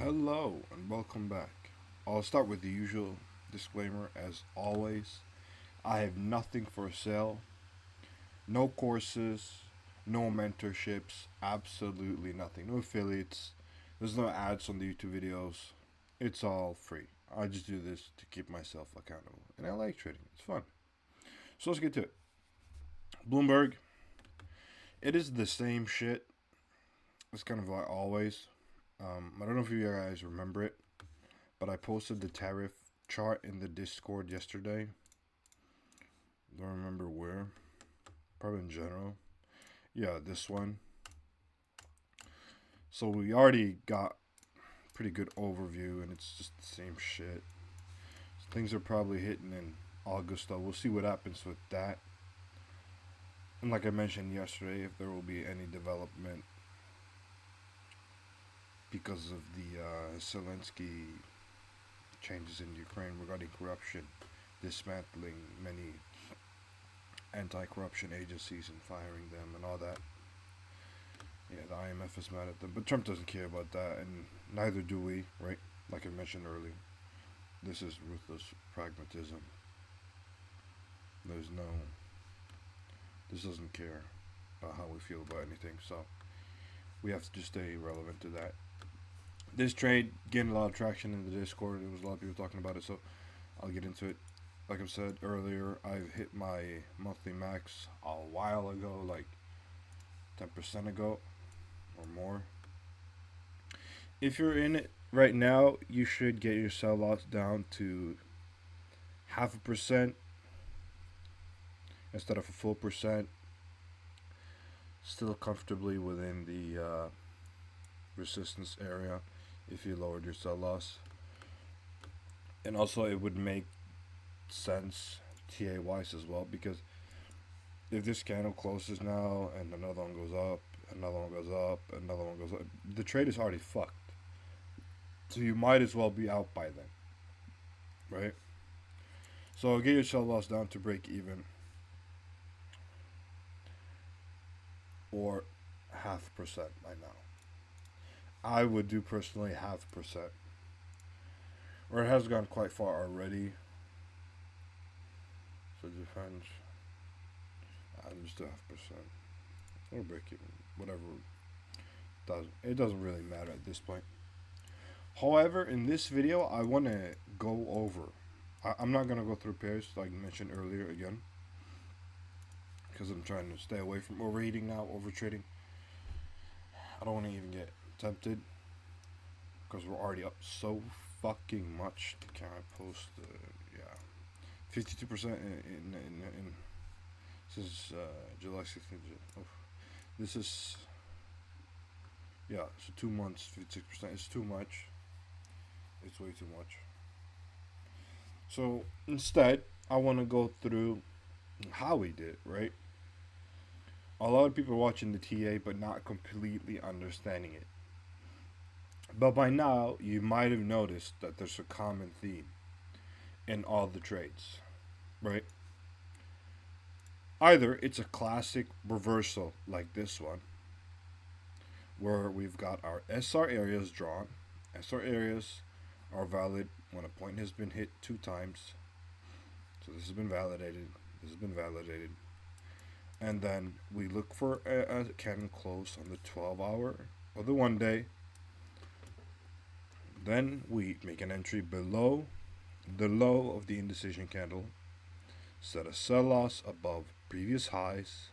Hello and welcome back. I'll start with the usual disclaimer as always. I have nothing for sale, no courses, no mentorships, absolutely nothing. No affiliates, there's no ads on the YouTube videos. It's all free. I just do this to keep myself accountable. And I like trading, it's fun. So let's get to it. Bloomberg, it is the same shit. It's kind of like always. I don't know if you guys remember it, but I posted the tariff chart in the Discord yesterday. Don't remember where. Probably in general. Yeah, this one. So we already got pretty good overview, and it's just the same shit. Things are probably hitting in August, though. We'll see what happens with that. And like I mentioned yesterday, if there will be any development because of the Zelensky changes in Ukraine regarding corruption, dismantling many anti-corruption agencies and firing them and all that. Yeah, the IMF is mad at them, but Trump doesn't care about that, and neither do we, right? Like I mentioned earlier, this is ruthless pragmatism. There's no, this doesn't care about how we feel about anything, so we have to just stay relevant to that. This trade gained a lot of traction in the Discord. There was a lot of people talking about it, so I'll get into it. Like I said earlier, I've hit my monthly max a while ago, like 10% ago or more. If you're in it right now, you should get your sell loss down to 0.5% instead of a full percent. Still comfortably within the resistance area if you lowered your sell loss. And also, it would make sense TA wise as well, because if this candle closes now and another one goes up, another one goes up, another one goes up, the trade is already fucked. So you might as well be out by then, right? So get your sell loss down to break even, or 0.5% by now. I would do personally 0.5%, or it has gone quite far already. So defense, I'm just 0.5% or break even, whatever. It doesn't really matter at this point. However, in this video, I want to go over. I'm not gonna go through pairs like I mentioned earlier again, because I'm trying to stay away from overheating now, over trading. I don't want to even get tempted because we're already up so fucking much. Can I post? Yeah, 52% in this is July 16th. Oh, this is so 2 months, 56%. It's too much. It's way too much. So instead, I want to go through how we did, right? A lot of people are watching the TA but not completely understanding it. But by now, you might have noticed that there's a common theme in all the trades, right? Either it's a classic reversal like this one, where we've got our SR areas drawn. SR areas are valid when a point has been hit 2 times. So this has been validated. This has been validated. And then we look for a candle close on the 12-hour or the 1 day. Then we make an entry below the low of the indecision candle, set a sell loss above previous highs.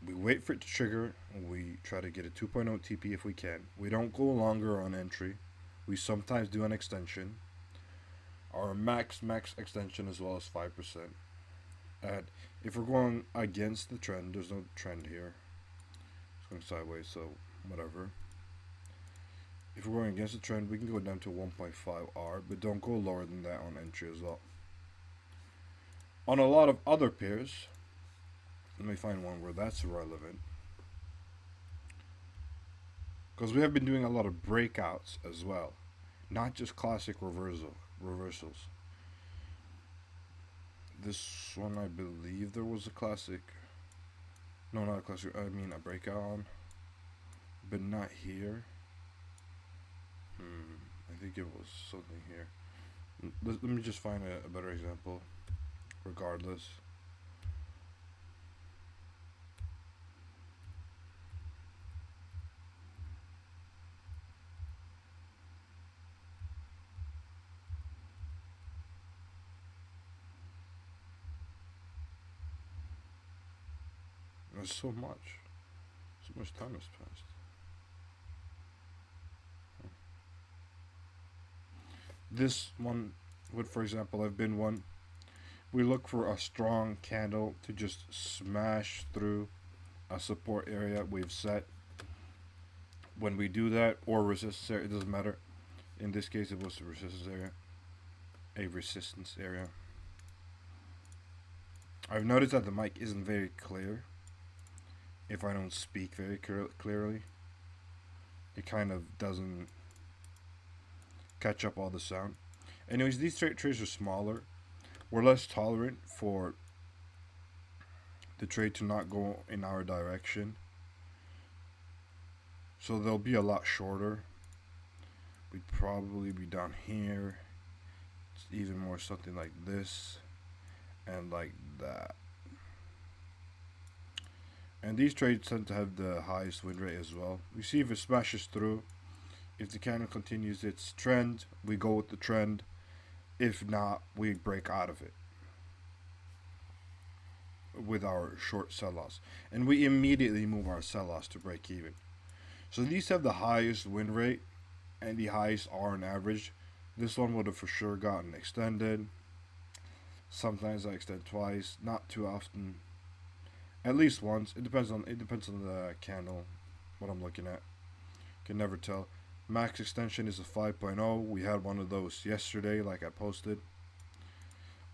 We wait for it to trigger, and we try to get a 2.0 TP if we can. We don't go longer on entry. We sometimes do an extension. Our max extension as well as 5%. And if we're going against the trend, there's no trend here. It's going sideways, so whatever. If we're going against the trend, we can go down to 1.5R, but don't go lower than that on entry as well. On a lot of other pairs, let me find one where that's relevant, because we have been doing a lot of breakouts as well, not just classic reversals. This one, I believe there was a classic. No, not a classic. I mean a breakout on, but not here. give us something here. Let me just find a better example. Regardless, there's so much. So much time has passed. This one would, for example, have been one. We look for a strong candle to just smash through a support area we've set. When we do that, or resistance area, it doesn't matter. In this case, it was a resistance area. A resistance area. I've noticed that the mic isn't very clear. If I don't speak very clearly, it kind of doesn't catch up all the sound. Anyways, these trades are smaller. We're less tolerant for the trade to not go in our direction. So they'll be a lot shorter. We'd probably be down here. It's even more something like this and like that. And these trades tend to have the highest win rate as well. We see if it smashes through. If the candle continues its trend, we go with the trend. If not, we break out of it with our short sell-offs. And we immediately move our sell-offs to break even. So these have the highest win rate and the highest R on average. This one would have for sure gotten extended. Sometimes I extend twice, not too often. At least once. It depends on the candle, what I'm looking at. Can never tell. Max extension is a 5.0. We had one of those yesterday, like I posted.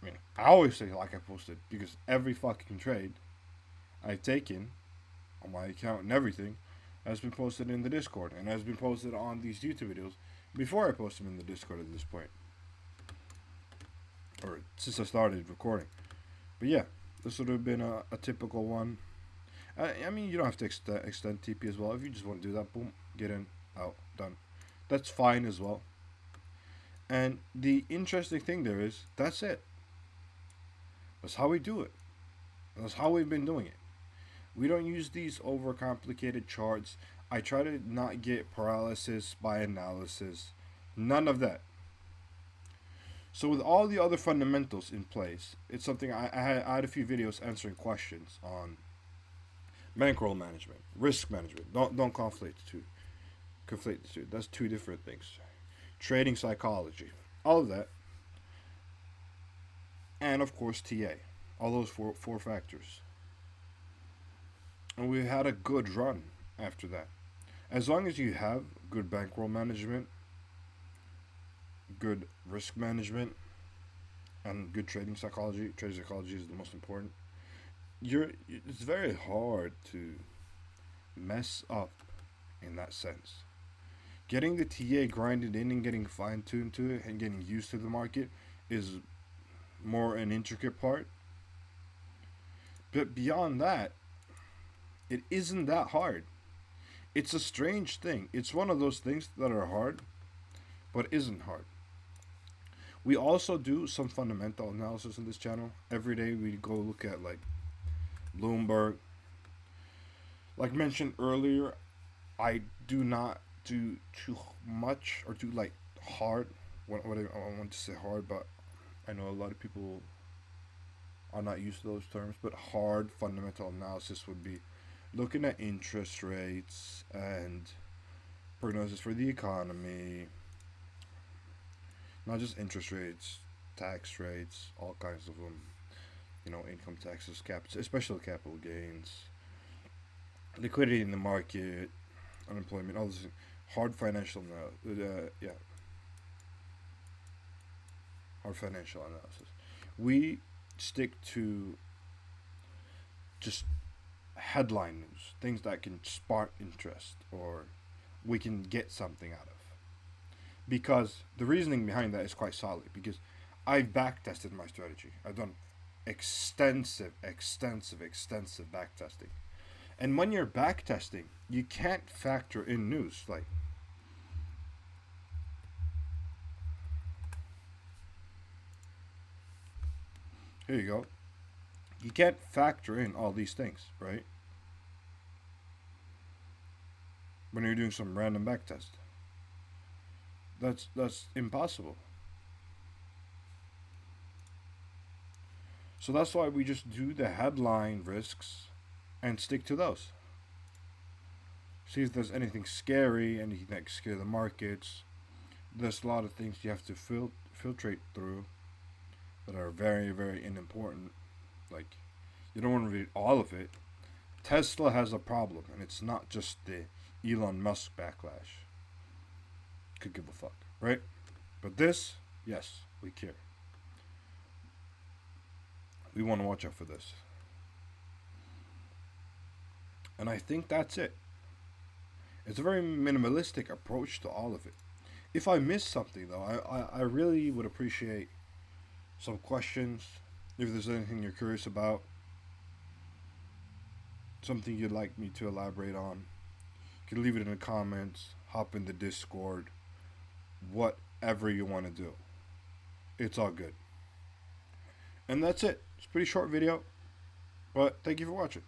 I mean, I always say like I posted because every fucking trade I've taken on my account and everything has been posted in the Discord and has been posted on these YouTube videos before I post them in the Discord at this point. Or since I started recording. But yeah, this would have been a typical one. I mean, you don't have to extend TP as well. If you just want to do that, boom, get in, out, done. That's fine as well. And the interesting thing there is, that's it. That's how we do it. That's how we've been doing it. We don't use these overcomplicated charts. I try to not get paralysis by analysis. None of that. So with all the other fundamentals in place, it's something I had a few videos answering questions on bankroll management, risk management. Don't conflate the two. That's two different things. Trading psychology, all of that, and of course TA. All those four factors. And we had a good run after that. As long as you have good bankroll management, good risk management, and good trading psychology. Trading psychology is the most important. It's very hard to mess up in that sense. Getting the TA grinded in and getting fine tuned to it and getting used to the market is more an intricate part. But beyond that, it isn't that hard. It's a strange thing. It's one of those things that are hard, but isn't hard. We also do some fundamental analysis on this channel. Every day we go look at like Bloomberg. Like mentioned earlier, I do not do too much or too like hard. I want to say hard, but I know a lot of people are not used to those terms. But hard fundamental analysis would be looking at interest rates and prognosis for the economy. Not just interest rates, tax rates, all kinds of them. Income taxes, especially capital gains, liquidity in the market, unemployment, all this hard financial hard financial analysis. We stick to just headline news, things that can spark interest or we can get something out of. Because the reasoning behind that is quite solid. Because I've backtested my strategy. I've done extensive backtesting. And when you're backtesting, you can't factor in news. Like, Here you go. You can't factor in all these things, right? When you're doing some random backtest. That's impossible. So that's why we just do the headline risks and stick to those. See if there's anything scary, anything that can scare the markets. There's a lot of things you have to filtrate through that are very, very important. Like, you don't want to read all of it. Tesla has a problem, and it's not just the Elon Musk backlash. Could give a fuck, right? But this, yes, we care. We want to watch out for this. And I think that's it. It's a very minimalistic approach to all of it. If I miss something, though, I really would appreciate some questions. If there's anything you're curious about, something you'd like me to elaborate on, you can leave it in the comments, hop in the Discord, whatever you want to do. It's all good. And that's it. It's a pretty short video, but thank you for watching.